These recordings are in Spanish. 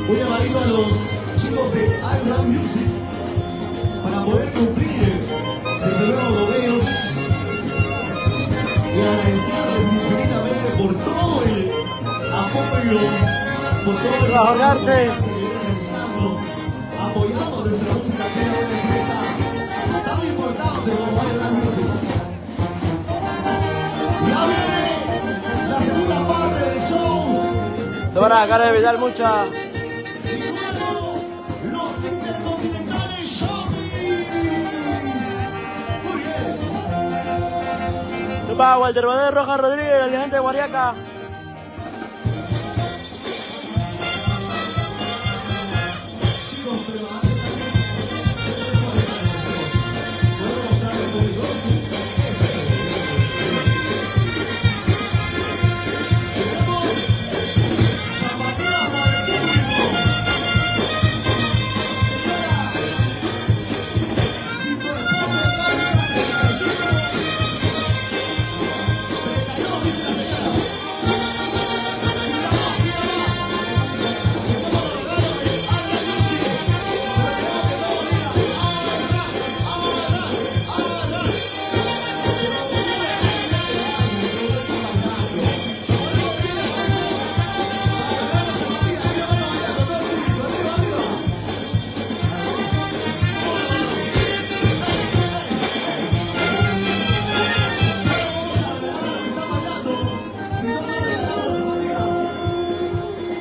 Un llamadito a los chicos de iRap Music para poder cumplir desde luego con ellos y agradecerles infinitamente por todo el apoyo, por todo el trabajo que vienen realizando, apoyando nuestra música, que es una empresa tan importante como iRap Music. Ya viene la segunda parte del show. Se van a sacar de Vidal mucha. Los Intercontinentales Showbiz. Muy bien. Tupa, Walter Bader, Roja Rodríguez, el elegante de Guariaca. Chicos, pero antes ¿puedo mostrar el público? Sí. Tenemos zapatillas para el público.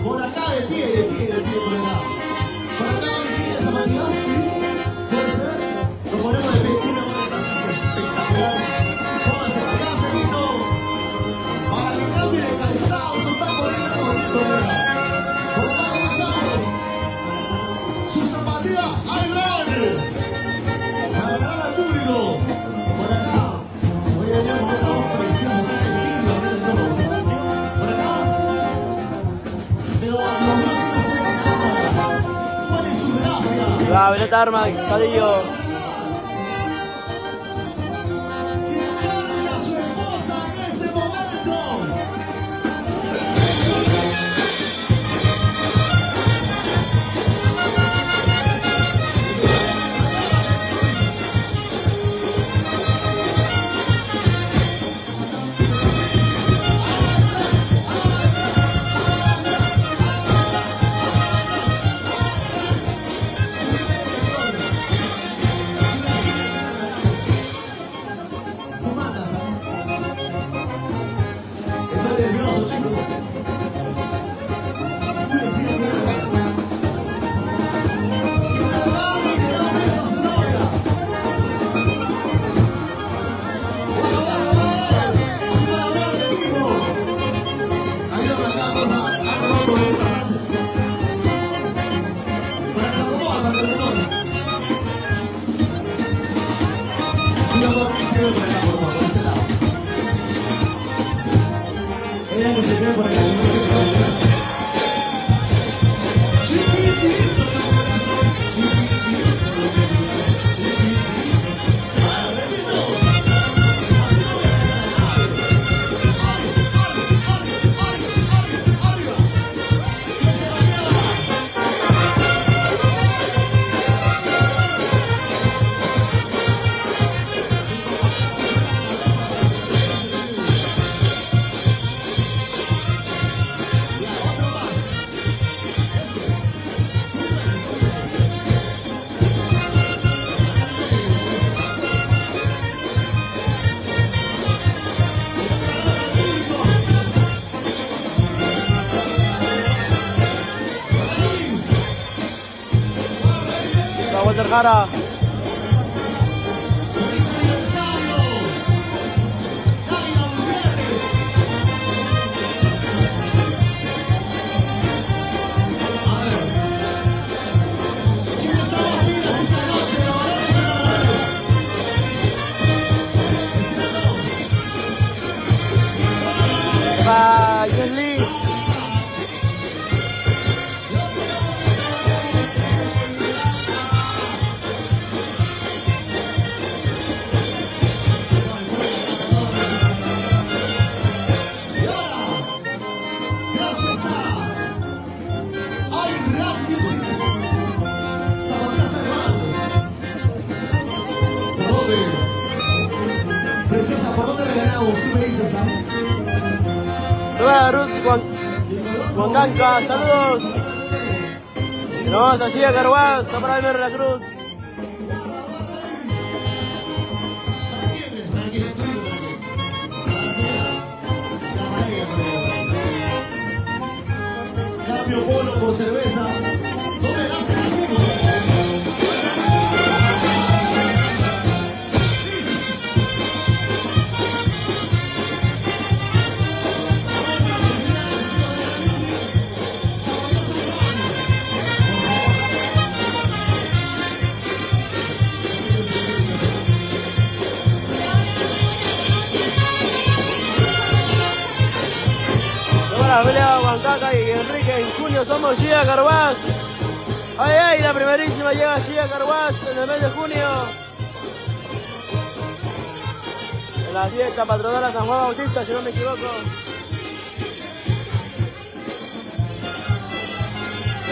Por acá de pie, por acá. Por acá de pie, esa zapatillas, sí. Puede ser. Nos ponemos de pie, una buena espectacular. Pónganse para acá, seguido. Para que cambie de calzado, son tan bonitos bonito, mira. Por acá comenzamos. Su zapatilla, iRap. Para ganar al público. Por acá. Hoy venimos con una voz preciosa, el lindo, miren todos. Por acá. Pero los músicos se van. ¿Cuál es su gracia? La Veleta Arma, Cadillo. Que cargue a su esposa en este momento. César Jara. ¡Feliz aniversario! ¡Águila Gutiérrez! A ver. ¿Quién está más finas esta noche? ¡Varones y mujeres! ¡Vecino! Va Yesli. Y ahora, gracias a iRap Music, Sabatía Salvador. ¿Por dónde? Preciosa, ¿por dónde regalamos? Tú me dices, ¿ah? Toda Ruth Huancanca, saludos. Nos vamos allí a Carhuaz, a para ver la cruz. ¿Para quién es? ¿Para quién? ¿Tú digo para quién? Para la señora. La paella, para ella. Cambio bono por cerveza. ¿Dónde gaste el casino? Ahora pelea Huancaca y Enrique. En junio somos Gia Carhuaz. Ay, ay, la primerísima llega Gia Carhuaz en el mes de junio. En la fiesta patronal a San Juan Bautista, si no me equivoco.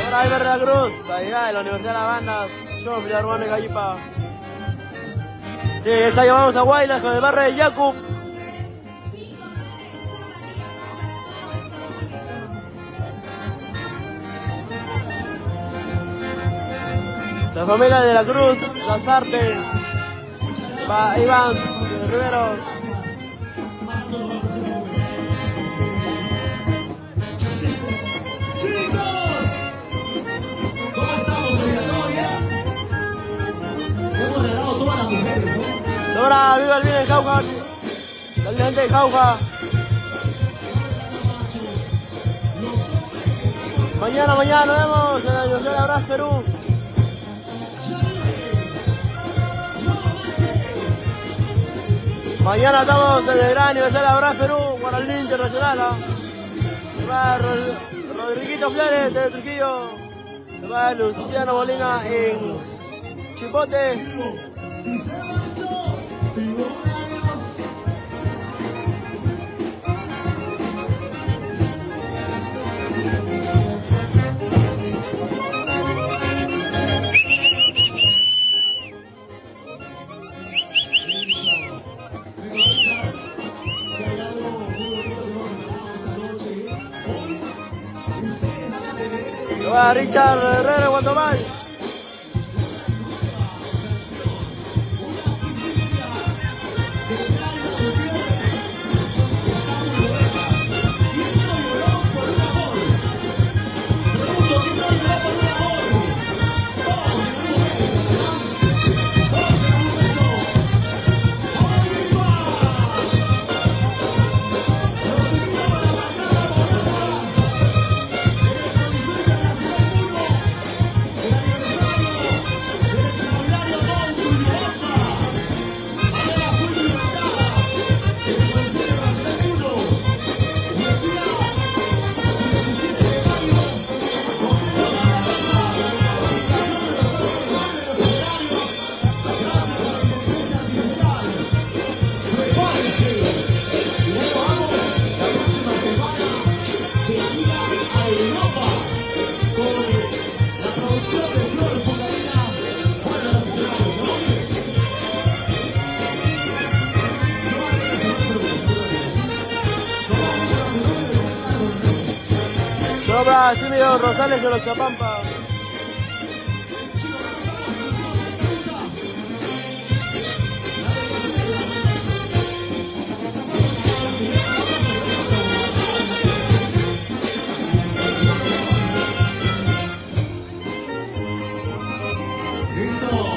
Ahora hay la Cruz, allá en la Universidad de La Banda, yo, mi hermano de Gallipa. Sí, esta llamamos a Guaylas con el barrio de Yacu. La familia de la Cruz, Lazarte, Iván, Rivero. Chicos, ¿cómo estamos hoy? ¿Todo bien? Hemos regalado todas las mujeres, ¿no? Ahora, viva el bien de Jauja, la gente de Jauja. Mañana nos vemos en la Universidad de Abras, Perú. Mañana estamos en el gran Universidad de Abras, Perú, Guaraní Internacional. Va Rodriguito Flores de Trujillo. Va Luciano Molina en Chipote. Si se marchó, si no me adiós. Va Richard Herrera de Guatemala. Sobra Silvio Rosales de los Chapampa. Listo.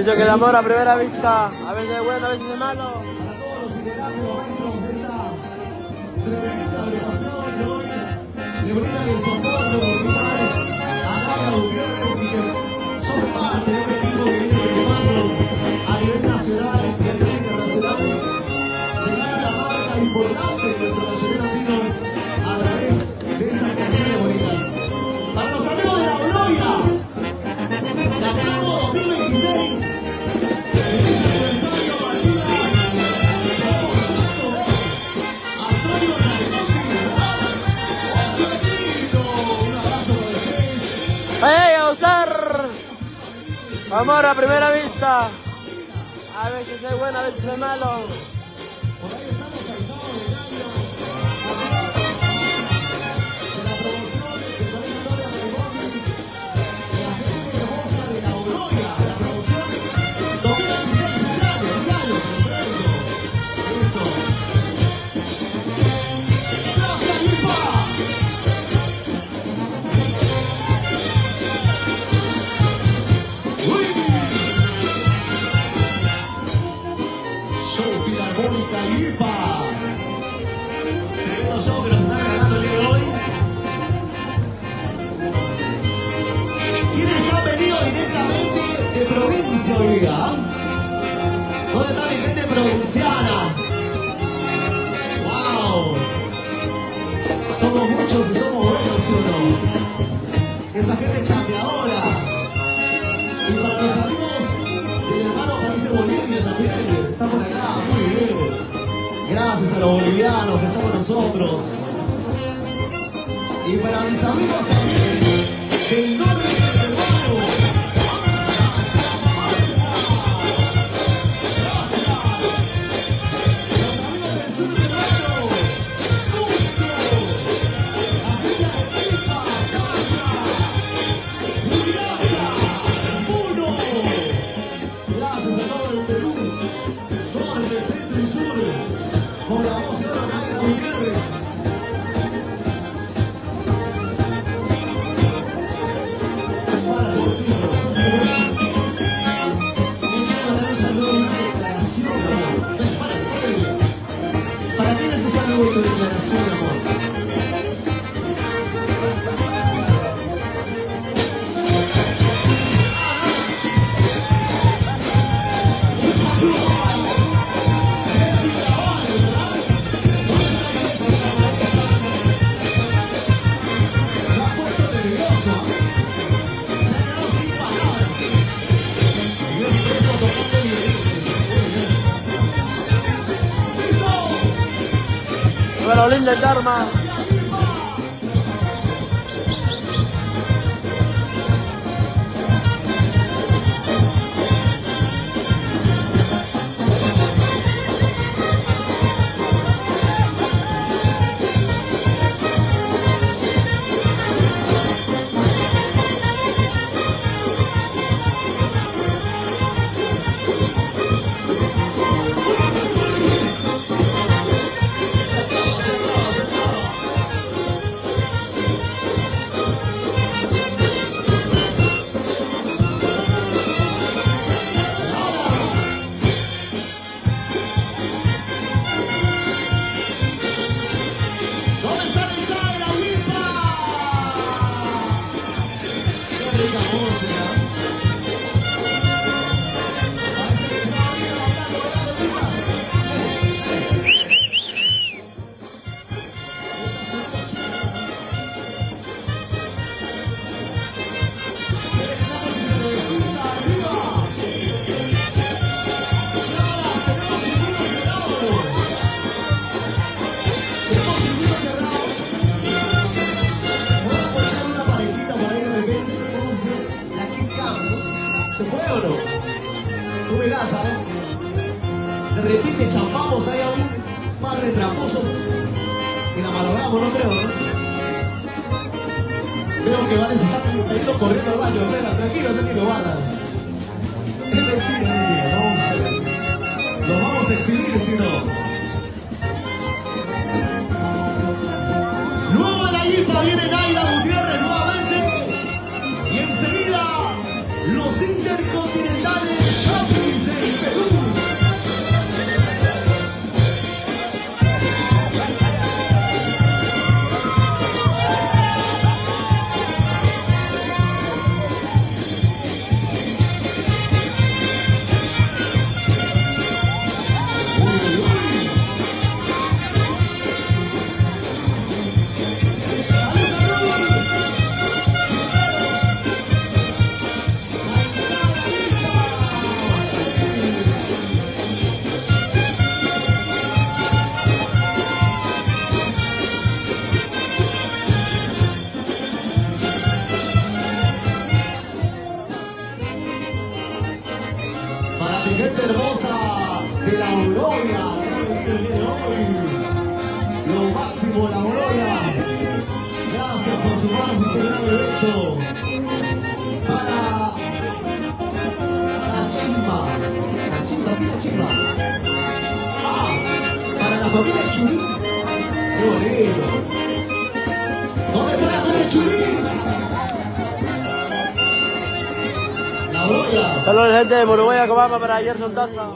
Dice que el amor a primera vista a veces es bueno, a veces es malo. Para todos los integrantes de esa tremenda agrupación que hoy le brindan el soporte musical a Naya Gutiérrez y que son parte de un equipo que viene llevando a nivel nacional y a nivel internacional de una marca importante en nuestro nacional andino a través de estas canciones bonitas. Para los amigos de la Gloria, la promo 2026. ¡Hey, a usar! Amor a primera vista. A veces es bueno, a veces es malo. Por ahí estamos saltados del año de la promoción de Colegio Gloria de Bondi, de la gente hermosa de la Gloria, la promoción 2026, este año, perfecto. Listo. ¡Gracias, Lipa! ¡Uy! Show Filarmónica Lipa. Tremendo show que nos está regalando el día de hoy. ¿Quiénes han venido directamente de provincia hoy día? ¿Dónde está mi gente provinciana? ¡Wow! Somos muchos y somos buenos, ¿sí o no? Esa gente chambeadora. Y para mis amigos del hermano país de Bolivia también, que están por acá, muy bien. Gracias a los bolivianos que están con nosotros. Y para mis amigos también del norte del hermano. Los amigos del sur del hermano. Justo. La gente de Pipa, Calla. Uriaca. Uno. Gracias a todo el Perú. Norte, centro y sur. Con la voz de Naya Gutiérrez. Para el bolsillo. Y quiero mandar un saludo y una declaración, amor. ¿Para quién es tu saludo y tu declaración, amor? Un saludo. Jessy Cabal, ¿verdad? ¿Dónde está Jessy Cabal? Lo ha puesto nervioso. Se ha quedado sin palabras. Y yo empiezo tocando violín. ¡Listo! Violín de Dharma. ¿Dónde está el chavo de la Lipa? Qué rica música. Parece que estaba bien bailando, chicas. Tenemos cervecita arriba. Chavas, tenemos circuito cerrado. Tenemos circuito cerrado. Vamos a poner una parejita por ahí de repente. Vamos a hacer la Kiss Cam, ¿no? ¿Se puede o no? Tú verás, ¿sabes? De repente champamos ahí a un par de tramposos y la malogramos, no creo, ¿no? Veo que Vanes está yendo corriendo al baño. Espera, tranquilo, Vana. Es mentira, no vamos a hacer eso. Los vamos a exhibir, si no. Luego de la Lipa viene Naya Gutiérrez nuevamente. Y enseguida, los intercontinentales. Boloya, que ha venido el día de hoy. Lo máximo, la Boloya. Gracias por sumarse a este gran evento. Para la chimba. La chimba, ¿qué es la chimba? Para la familia Chulín. Qué bonito. ¿Dónde está la familia Chulín? La Boloya. Saludos gente de Moruguaya, Cobamba para Gerson Taza.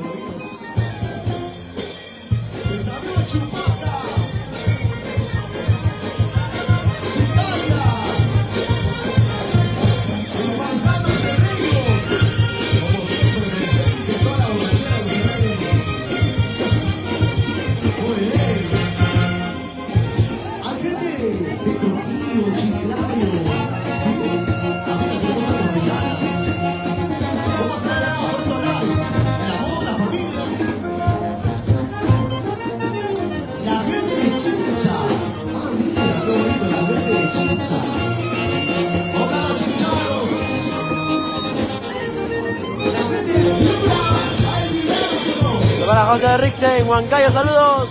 Para José Rixe en Huancayo, saludos.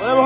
Podemos